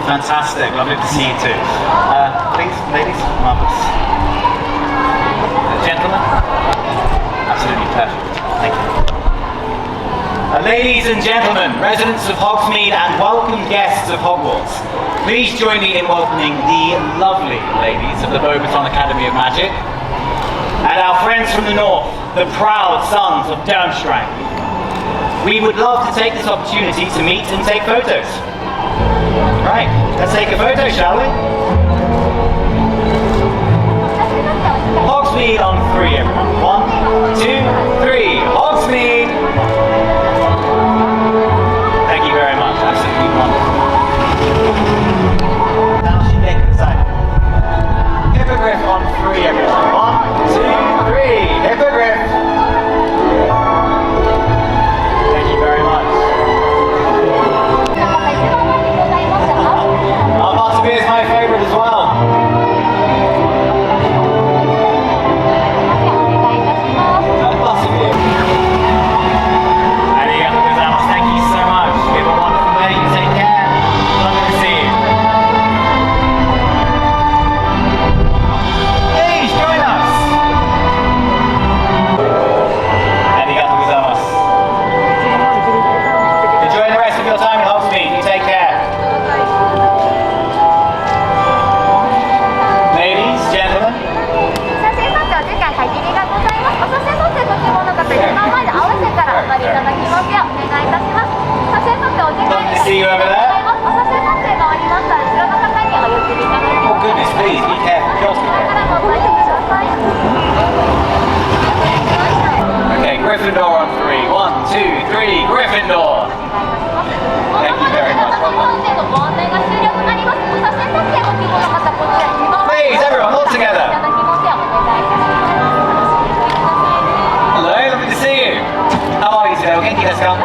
Fantastic. Lovely to see you too. Please, ladies, marvelous. Gentlemen? Absolutely perfect. Thank you. Ladies and gentlemen, residents of Hogsmeade and welcome guests of Hogwarts, please join me in welcoming the lovely ladies of the Beauxbaton Academy of Magic and our friends from the north, the proud sons of Durmstrang. We would love to take this opportunity to meet and take photos. Right, let's take a photo, shall we? Hogsmeade on 3, everyone. 1, 2, 3. Hogsmeade! Thank you very much. Absolutely wonderful. Now she make it side. Hippogriff on 3, everyone. 1, 2, 3. Hippogriff! Thank you very much. Butterbeer is my favourite as well. Butterbeer. Thank you so much. We have a wonderful day. You take care. Lovely to see you. Please join us. Arigatou gozaimasu. Enjoy the rest of your time in Hogsmeade. You take care. Ladies, gentlemen. 写真撮影お時間限りがございます。お写真撮影ご希望の方、一番前で合わせからお撮りいただきますようお願いいたします。写真撮影お時間に限りがございます。お写真撮影が終わりましたら後ろの方にお譲りいただきます。 Oh goodness, please be careful. これからもお待ちください。 Okay, Gryffindor on 3. 1, 2, 3. Gryffindor. Thank you very much. ご案内が終了となります。お写真撮影ご希望の方、こちら一番前 Please, everyone, all いた together. だきますようお願いいたします。 Hello, lovely to see you. How are you today? お元気ですか?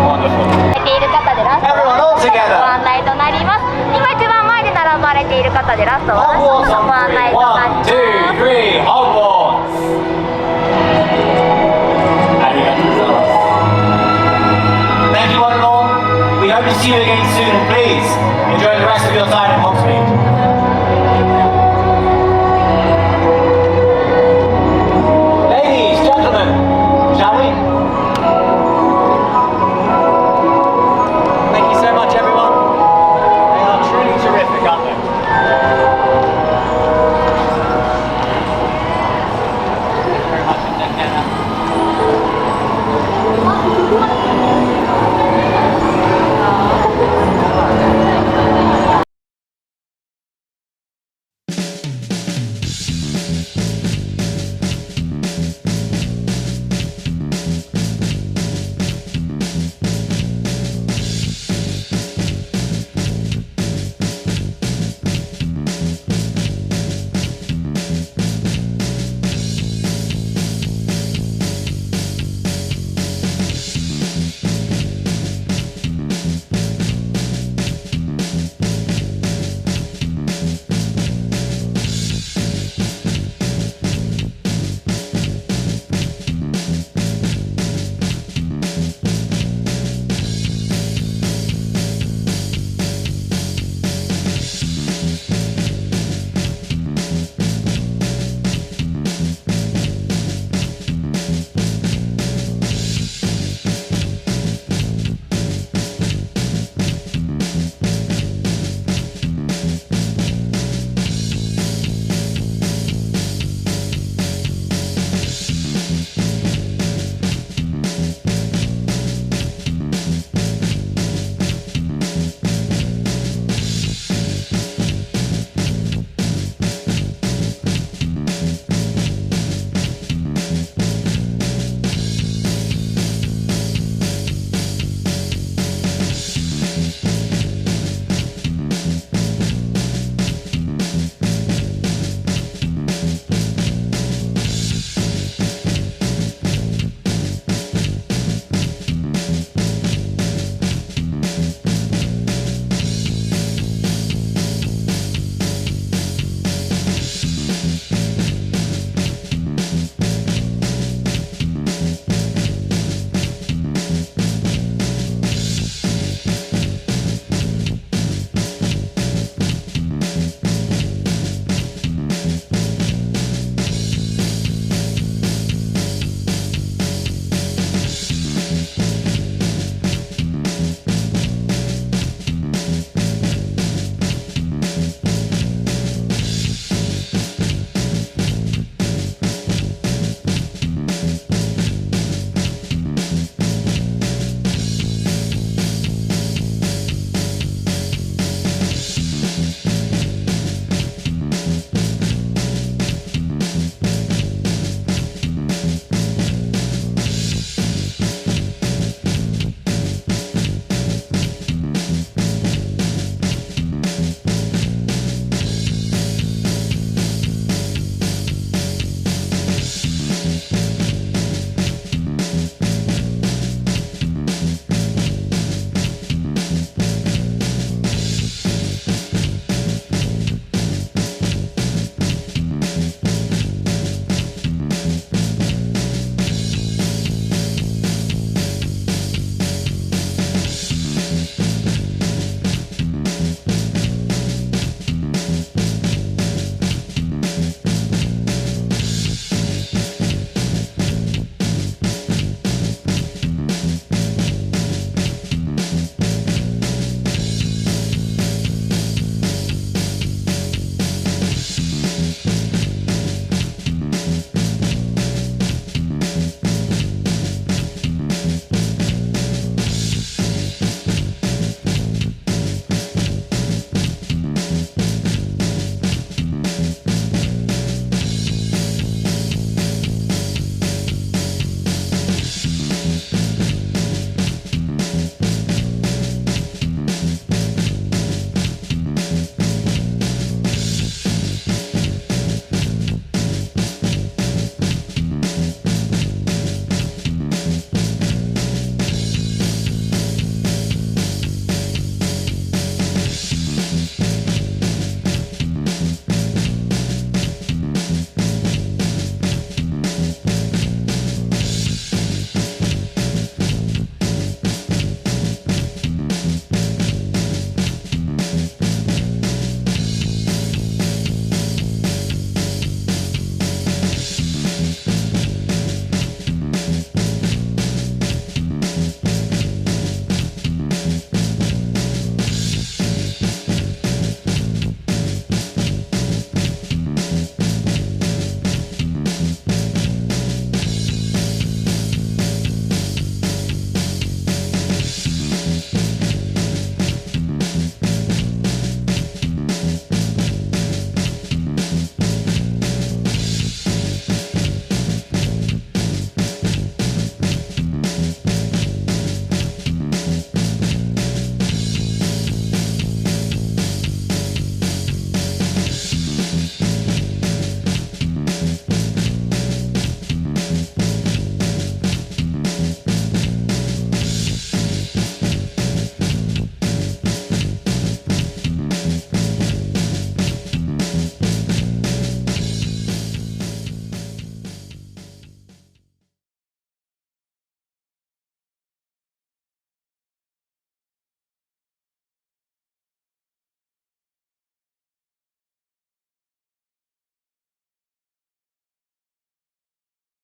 Wonderful. ている方でラスト Everyone all ご together. 案内となります。今一番前で並ばれている方でラストは Hogwarts ご on 案内 3. となりま1, す。 2, 3. Hogwarts. ありがとうございます. Thank you one and all. We hope to see you again soon and please enjoy the rest of your time